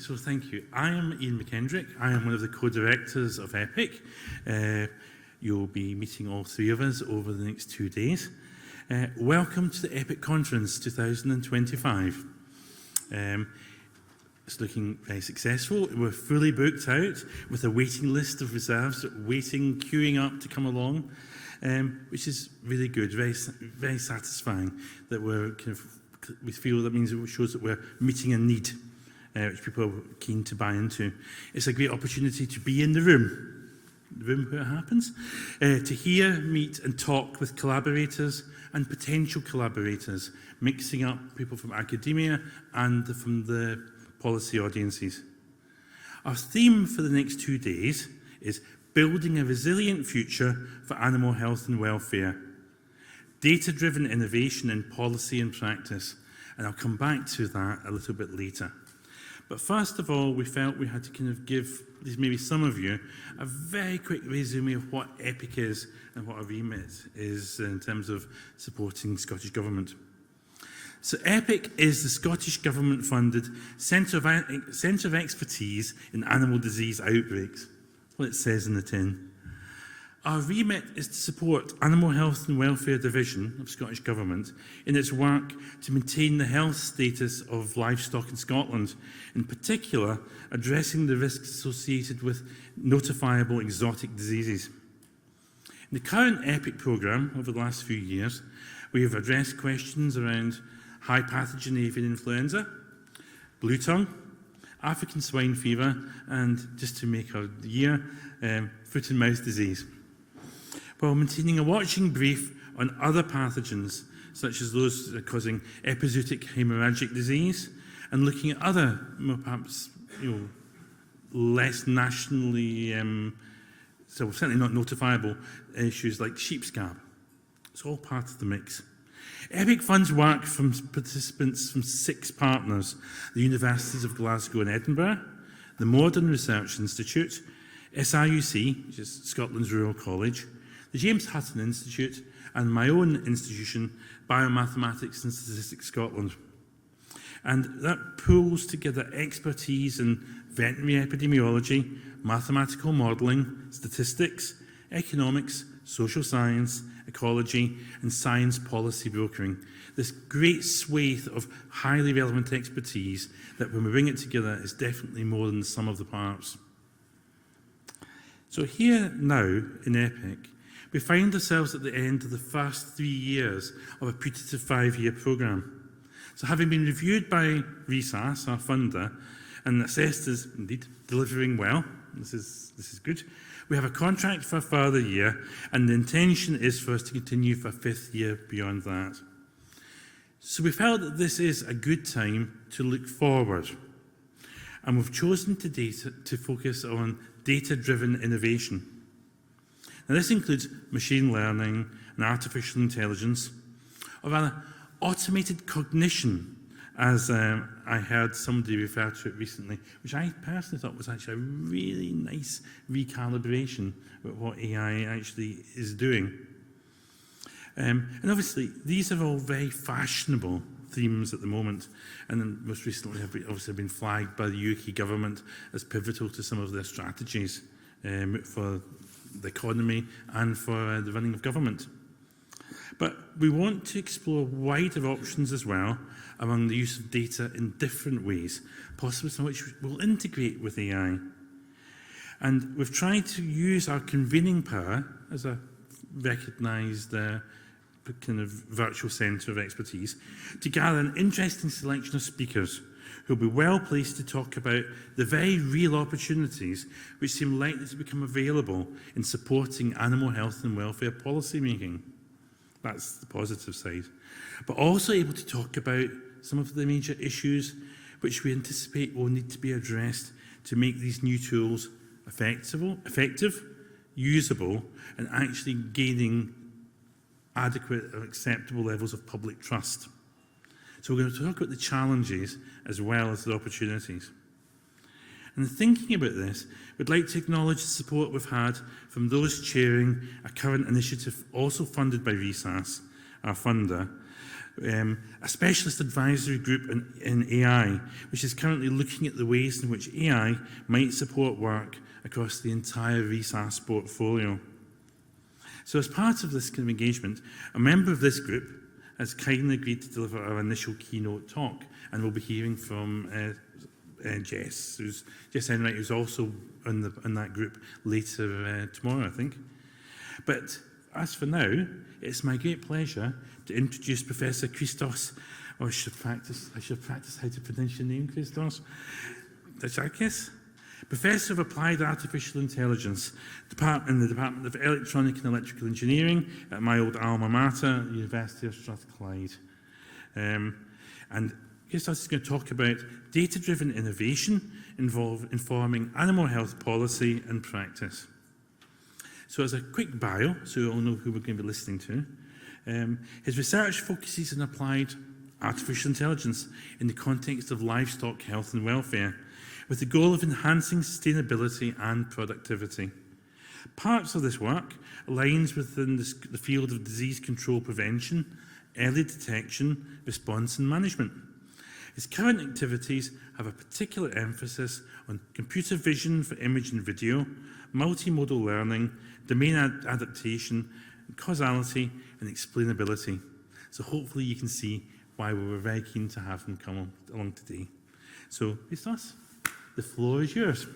So thank you. I am Iain McKendrick. I am one of the co-directors of EPIC. You'll be meeting all three of us over the next 2 days. Welcome to the EPIC Conference 2025. It's looking very successful. We're fully booked out with a waiting list of reserves waiting, queuing up to come along, which is really good, very satisfying that we feel that means it shows that we're meeting a need, which people are keen to buy into. It's a great opportunity to be in the room where it happens, to hear, meet and talk with collaborators and potential collaborators, mixing up people from academia and from the policy audiences. Our theme for the next 2 days is building a resilient future for animal health and welfare, data-driven innovation in policy and practice, and I'll come back to that a little bit later. But first of all, we felt we had to give maybe some of you a very quick resume of what EPIC is and what our remit is in terms of supporting Scottish Government. So EPIC is the Scottish Government-funded Centre of Expertise in Animal Disease Outbreaks. That's what it says in the tin. Our remit is to support Animal Health and Welfare Division of Scottish Government in its work to maintain the health status of livestock in Scotland, in particular addressing the risks associated with notifiable exotic diseases. In the current EPIC programme over the last few years, we have addressed questions around high pathogen avian influenza, blue tongue, African swine fever, and just to make our year, foot and mouth disease, while maintaining a watching brief on other pathogens, such as those that are causing epizootic hemorrhagic disease, and looking at other, perhaps, less nationally, so certainly not notifiable issues like sheep scab. It's all part of the mix. EPIC funds work from participants from 6 partners: the Universities of Glasgow and Edinburgh, the Modern Research Institute, SRUC, which is Scotland's Rural College, the James Hutton Institute, and my own institution, Biomathematics and Statistics Scotland. And that pulls together expertise in veterinary epidemiology, mathematical modelling, statistics, economics, social science, ecology, and science policy brokering. This great swathe of highly relevant expertise that when we bring it together is definitely more than the sum of the parts. So here now in EPIC, we find ourselves at the end of the first 3 years of a putative 5-year programme. So having been reviewed by RESAS, our funder, and assessed as indeed delivering well, this is good, we have a contract for a further year, and the intention is for us to continue for a 5th year beyond that. So we felt that this is a good time to look forward, and we've chosen today to focus on data-driven innovation. Now this includes machine learning and artificial intelligence, or rather automated cognition, as I heard somebody refer to it recently, which I personally thought was actually a really nice recalibration with what AI actually is doing. And obviously, these are all very fashionable themes at the moment, and then most recently have obviously been flagged by the UK government as pivotal to some of their strategies for the economy and for the running of government. But we want to explore wider options as well among the use of data in different ways, possibly some which will integrate with AI. And we've tried to use our convening power as a recognised kind of virtual centre of expertise to gather an interesting selection of speakers who will be well placed to talk about the very real opportunities which seem likely to become available in supporting animal health and welfare policy making. That's the positive side. But also able to talk about some of the major issues which we anticipate will need to be addressed to make these new tools effective, usable, and actually gaining adequate or acceptable levels of public trust. So we're going to talk about the challenges as well as the opportunities. And thinking about this, we'd like to acknowledge the support we've had from those chairing a current initiative also funded by RESAS, our funder, a specialist advisory group in AI, which is currently looking at the ways in which AI might support work across the entire resource portfolio. So as part of this kind of engagement, a member of this group has kindly agreed to deliver our initial keynote talk, and we'll be hearing from Jess Enright, who's also in that group later tomorrow, I think. But as for now, it's my great pleasure to introduce Professor Christos, I should practice how to pronounce your name, Christos, Dachakis, Professor of Applied Artificial Intelligence in the Department of Electronic and Electrical Engineering at my old alma mater, University of Strathclyde. And Christos is going to talk about data-driven innovation informing animal health policy and practice. So as a quick bio, so you all know who we're going to be listening to, his research focuses on applied artificial intelligence in the context of livestock health and welfare, with the goal of enhancing sustainability and productivity. Parts of this work aligns within the field of disease control prevention, early detection, response and management. His current activities have a particular emphasis on computer vision for image and video, multimodal learning, domain adaptation, causality and explainability. So hopefully you can see why we were very keen to have him come along today. So, Christos, the floor is yours.